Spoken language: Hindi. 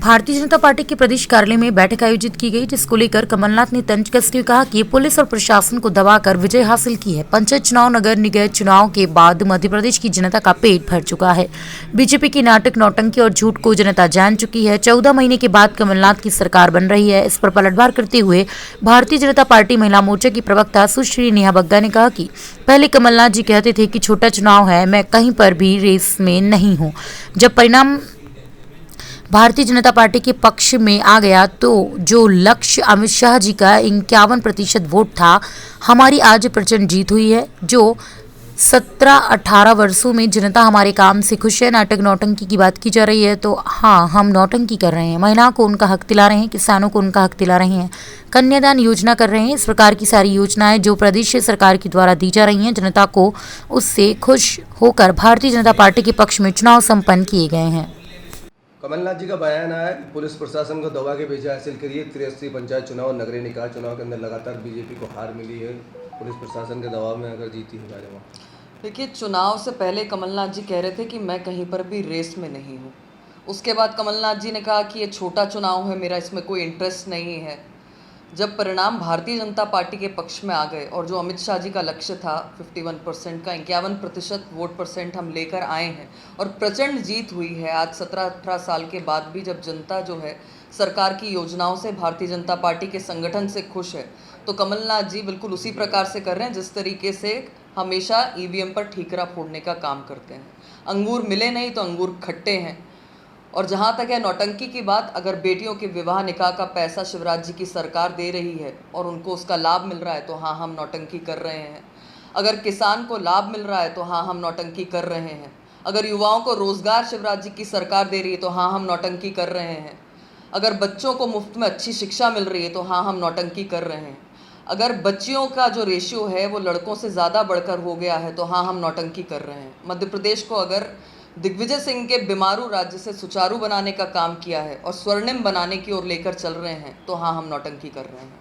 भारतीय जनता पार्टी के प्रदेश कार्यालय में बैठक आयोजित की गई, जिसको लेकर कमलनाथ ने तंज कसते हुए कहा कि पुलिस और प्रशासन को दबाकर विजय हासिल की है। पंचायत चुनाव, नगर निगम चुनाव के बाद मध्य प्रदेश की जनता का पेट भर चुका है। बीजेपी की नाटक, नौटंकी और झूठ को जनता जान चुकी है। 14 महीने के बाद कमलनाथ की सरकार बन रही है। इस पर पलटवार करते हुए भारतीय जनता पार्टी महिला मोर्चा की प्रवक्ता सुश्री नेहा बग्गा ने कहा कि पहले कमलनाथ जी कहते थे कि छोटा चुनाव है, मैं कहीं पर भी रेस में नहीं हूँ। जब परिणाम भारतीय जनता पार्टी के पक्ष में आ गया तो जो लक्ष्य अमित शाह जी का 51% वोट था, हमारी आज प्रचंड जीत हुई है। जो 17-18 वर्षों में जनता हमारे काम से खुश है। नाटक नौटंकी की बात की जा रही है तो हाँ, हम नौटंकी कर रहे हैं। महिलाओं को उनका हक दिला रहे हैं, किसानों को उनका हक दिला रहे हैं, कन्यादान योजना कर रहे हैं। इस प्रकार की सारी योजनाएं जो प्रदेश सरकार के द्वारा दी जा रही हैं, जनता को उससे खुश होकर भारतीय जनता पार्टी के पक्ष में चुनाव संपन्न किए गए हैं। कमलनाथ जी का बयान आया कि पुलिस प्रशासन को दबा के विजय हासिल करिए। 83 पंचायत चुनाव, नगरीय निकाय चुनाव के अंदर लगातार बीजेपी को हार मिली है। पुलिस प्रशासन के दबाव में अगर जीती है भाजपा। देखिए, चुनाव से पहले कमलनाथ जी कह रहे थे कि मैं कहीं पर भी रेस में नहीं हूँ। उसके बाद कमलनाथ जी ने कहा कि ये छोटा चुनाव है, मेरा इसमें कोई इंटरेस्ट नहीं है। जब परिणाम भारतीय जनता पार्टी के पक्ष में आ गए और जो अमित शाह जी का लक्ष्य था 51% का, 51% वोट परसेंट हम लेकर आए हैं और प्रचंड जीत हुई है। आज 17-18 साल के बाद भी जब जनता जो है सरकार की योजनाओं से, भारतीय जनता पार्टी के संगठन से खुश है, तो कमलनाथ जी बिल्कुल उसी प्रकार से कर रहे हैं जिस तरीके से हमेशा ईवीएम पर ठीकरा फोड़ने का काम करते हैं। अंगूर मिले नहीं तो अंगूर खट्टे हैं। और जहाँ तक है नौटंकी की बात, अगर बेटियों के विवाह निकाह का पैसा शिवराज जी की सरकार दे रही है और उनको उसका लाभ मिल रहा है तो हाँ, हम नौटंकी कर रहे हैं। अगर किसान को लाभ मिल रहा है तो हाँ, हम नौटंकी कर रहे हैं। अगर युवाओं को रोज़गार शिवराज जी की सरकार दे रही है तो हाँ, हम नौटंकी कर रहे हैं। अगर बच्चों को मुफ्त में अच्छी शिक्षा मिल रही है तो हाँ, हम नौटंकी कर रहे हैं। अगर बच्चियों का जो रेशियो है वो लड़कों से ज़्यादा बढ़कर हो गया है तो हाँ, हम नौटंकी कर रहे हैं। मध्य प्रदेश को अगर दिग्विजय सिंह के बीमारू राज्य से सुचारू बनाने का काम किया है और स्वर्णिम बनाने की ओर लेकर चल रहे हैं तो हाँ, हम नौटंकी कर रहे हैं।